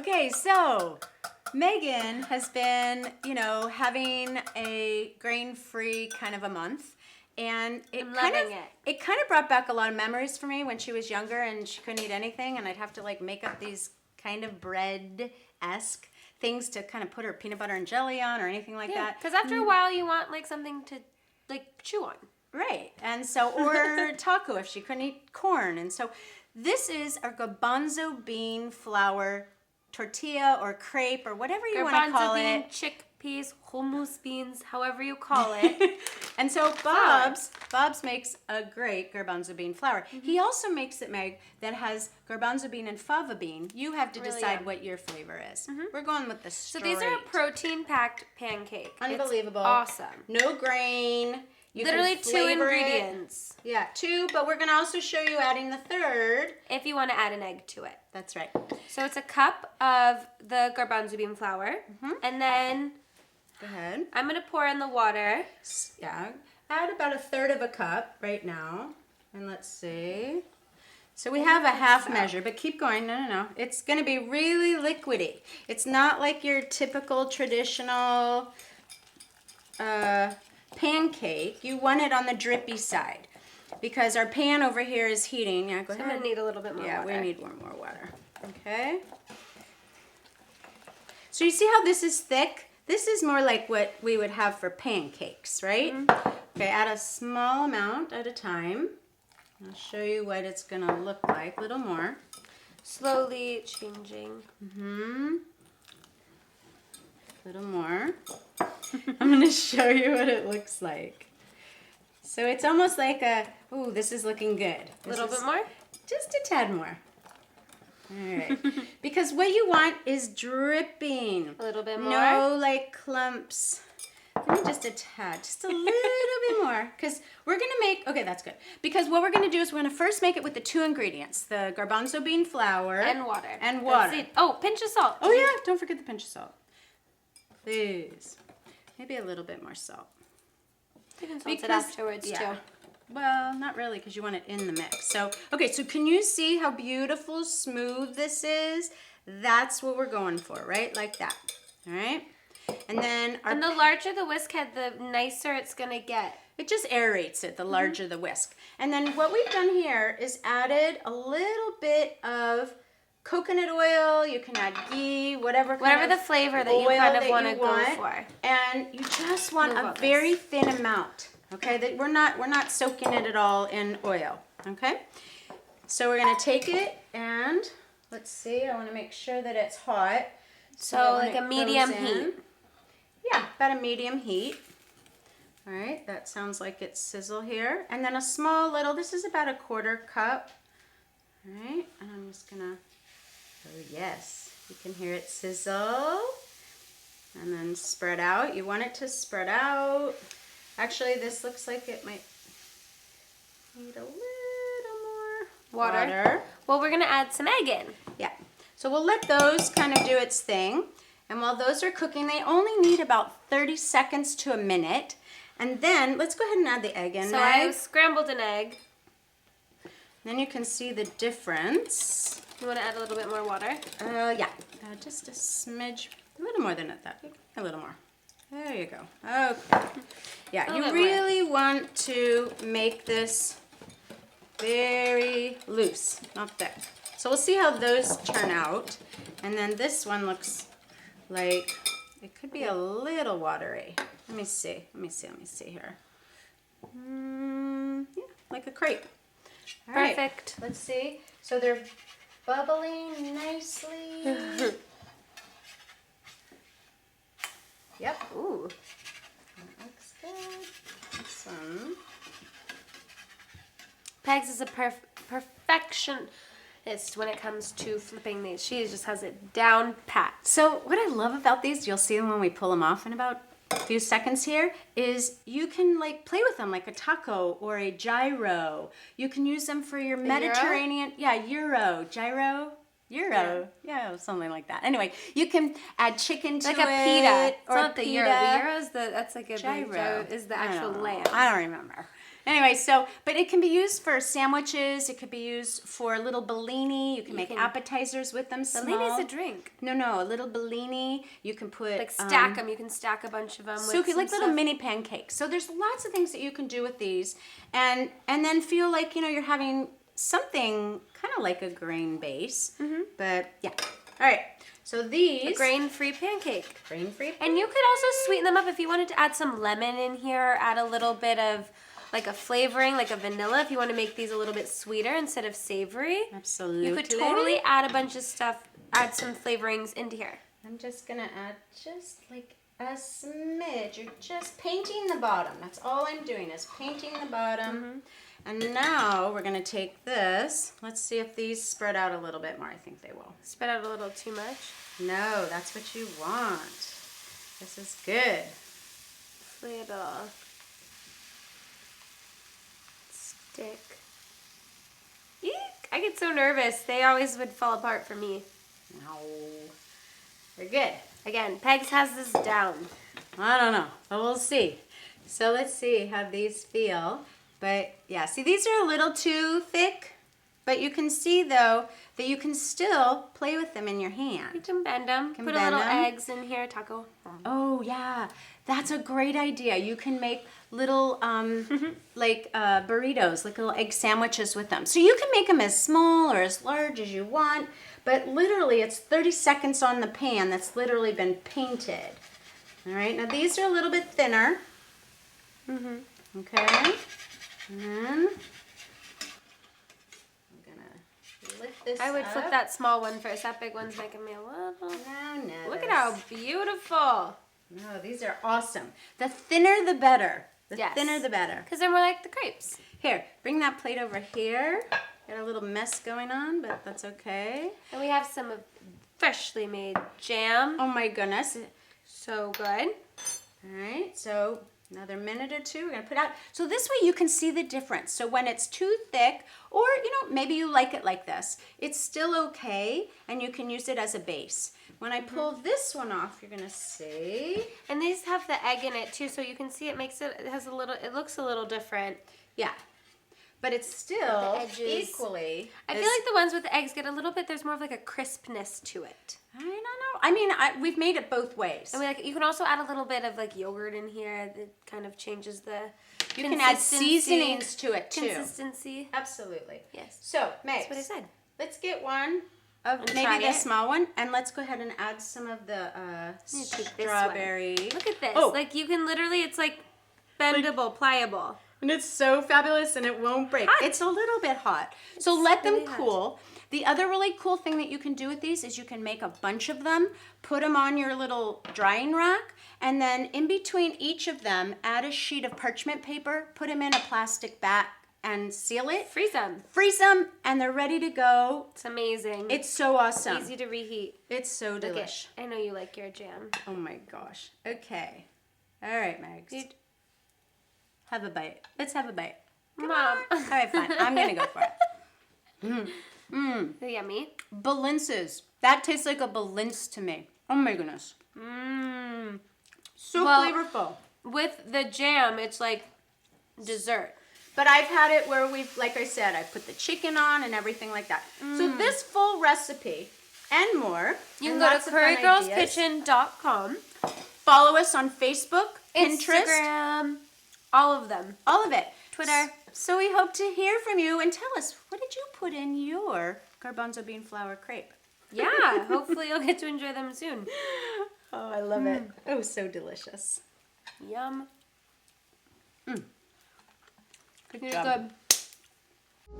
Okay, so Megan has been, having a grain-free kind of a month. And I'm loving it kind of brought back a lot of memories for me when she was younger and she couldn't eat anything, and I'd have to make up these kind of bread-esque things to kind of put her peanut butter and jelly on or anything like that. Because after a while you want something to chew on. Right. And so, or taco if she couldn't eat corn. And so this is our garbanzo bean flour tortilla or crepe or whatever you want to call bean, it. Chickpeas, hummus beans, however you call it. And so Bob's makes a great garbanzo bean flour. Mm-hmm. He also makes it, Meg, that has garbanzo bean and fava bean. You have to decide what your flavor is. Mm-hmm. We're going with the straight. So these are a protein-packed pancake. Unbelievable. It's awesome. No grain. You Literally 2 ingredients. Yeah, 2, but we're going to also show you adding the third. If you want to add an egg to it. That's right. So it's a cup of the garbanzo bean flour. Mm-hmm. And then go ahead. I'm going to pour in the water. Yeah. Add about 1/3 of a cup right now. And let's see. So we have a half measure, but keep going. No. It's going to be really liquidy. It's not like your typical traditional pancake. You want it on the drippy side because our pan over here is heating. Yeah, go ahead. I'm going to need a little bit more water. Yeah, we need more water. Okay. So you see how this is thick? This is more like what we would have for pancakes, right? Mm-hmm. Okay, add a small amount at a time. I'll show you what it's going to look like. A little more. Slowly changing. Mm-hmm. A little more. I'm going to show you what it looks like. So it's almost like ooh, this is looking good. A little bit more? Just a tad more. All right. Because what you want is dripping. A little bit more? No, clumps. Maybe just a tad. Just a little bit more. Because we're going to make... Okay, that's good. Because what we're going to do is we're going to first make it with the 2 ingredients. The garbanzo bean flour. And water. And water. Oh, pinch of salt. Oh, yeah. Don't forget the pinch of salt. Please. Maybe a little bit more salt. You can salt it afterwards, too. Well, not really, because you want it in the mix. So, okay, so can you see how beautiful, smooth this is? That's what we're going for, right? Like that. All right? And then and the larger the whisk head, the nicer it's going to get. It just aerates it, the larger the whisk. And then what we've done here is added a little bit of coconut oil. You can add ghee, whatever the flavor that you kind of want to go for. And you just want a very thin amount. Okay, that we're not soaking it at all in oil. Okay, so we're gonna take it and let's see. I want to make sure that it's hot. So like a medium heat. Yeah, about a medium heat. All right, that sounds like it's sizzle here. And then a small little. This is about a 1/4 cup. All right, and I'm just gonna. Oh yes, you can hear it sizzle. And then spread out. You want it to spread out. Actually, this looks like it might need a little more water. Well, we're going to add some egg in. Yeah. So we'll let those kind of do its thing. And while those are cooking, they only need about 30 seconds to a minute. And then, let's go ahead and add the egg in. So I scrambled an egg. Then you can see the difference. You want to add a little bit more water? Yeah. Just a smidge. A little more than that. A little more. There you go. Okay. Yeah, you really want to make this very loose, not thick. So we'll see how those turn out. And then this one looks like it could be a little watery. Let me see here. Yeah, like a crepe. All Perfect. Right. Let's see. So they're bubbling nicely. Yep. Ooh. That looks good. Awesome. Pegs is a perfectionist when it comes to flipping these. She just has it down pat. So what I love about these, you'll see them when we pull them off in about a few seconds here, is you can play with them like a taco or a gyro. You can use them for your Mediterranean. Gyro. Yeah, something like that. Anyway, you can add chicken to it. Like a pita. It's or not the pita. gyro. The gyro is that's like a gyro. Is the actual lamb. I don't remember. Anyway, but it can be used for sandwiches. It could be used for a little bellini. You can make appetizers with them. Bellini's a drink. No, a little bellini. You can put like stack them. You can stack a bunch of them. So with like little stuff. mini pancakes. So there's lots of things that you can do with these, and then feel like you're having something kind of like a grain base. But yeah, all right. So these grain-free pancake. Grain-free. And you could also sweeten them up if you wanted to add some lemon in here, add a little bit of like a flavoring, like a vanilla, if you want to make these a little bit sweeter instead of savory. Absolutely. You could totally add a bunch of stuff, add some flavorings into here. I'm just gonna add just like a smidge. You're just painting the bottom. That's all I'm doing is painting the bottom. And now we're gonna take this. Let's see if these spread out a little bit more. I think they will. Spread out a little too much? No, that's what you want. This is good. Little stick. Eek! I get so nervous. They always would fall apart for me. No, they're good. Again, Pegs has this down. I don't know, but we'll see. So let's see how these feel. But yeah, see, these are a little too thick, but you can see though that you can still play with them in your hand. You can bend them. Can Put bend a little them. eggs in here, taco. Oh yeah, that's a great idea. You can make little like burritos, like little egg sandwiches with them. So you can make them as small or as large as you want, but literally it's 30 seconds on the pan that's literally been painted. All right, now these are a little bit thinner. Okay. And then I'm gonna lift this I would up. flip that small one first. That big one's making me a little... No. Look at how beautiful. No, these are awesome. The thinner the better. The Yes. thinner the better. Because they're more like the crepes. Here, bring that plate over here. Got a little mess going on, but that's okay. And we have some freshly made jam. Oh my goodness. So good. All right, so another minute or two, we're gonna put out. So this way you can see the difference. So when it's too thick, or maybe you like it like this, it's still okay, and you can use it as a base. When I pull this one off, you're gonna see. And these have the egg in it too, so you can see it looks a little different. Yeah, but it's still edges. equally. I feel like the ones with the eggs get a little bit, there's more of like a crispness to it. I don't know. I mean, we've made it both ways. And you can also add a little bit of like yogurt in here that kind of changes the You can add seasonings to it too. Consistency. Absolutely. Yes. So, Meg, That's what I said. let's get one of And maybe try the it. small one, and let's go ahead and add some of the me take this strawberry. Look at this. Oh. Like you can literally, it's like bendable, pliable. And it's so fabulous, and it won't break. Hot. It's a little bit hot. So let them really hot. cool. The other really cool thing that you can do with these is you can make a bunch of them, put them on your little drying rack, and then in between each of them, add a sheet of parchment paper, put them in a plastic bag, and seal it. Freeze them. Freeze them, and they're ready to go. It's amazing. It's so awesome. easy to reheat. It's so Look at, delish. I know you like your jam. Oh my gosh. Okay. All right, Megs. Dude. Have a bite. Let's have a bite. Mom. All right, fine. I'm going to go for it. They're yummy. Balinces. That tastes like a balince to me. Oh my goodness. Mmm. So Well- flavorful. With the jam, it's like dessert. But I've had it where like I said, I put the chicken on and everything like that. So this full recipe and more. You can and go lots to of fun ideas. currygirlskitchen.com. Follow us on Facebook, Pinterest, Instagram, all of them. all of it. Twitter. So we hope to hear from you and tell us, what did you put in your garbanzo bean flour crepe? Yeah, hopefully you'll get to enjoy them soon. Oh, I love it. Oh, so delicious. Yum. Good You're job. good.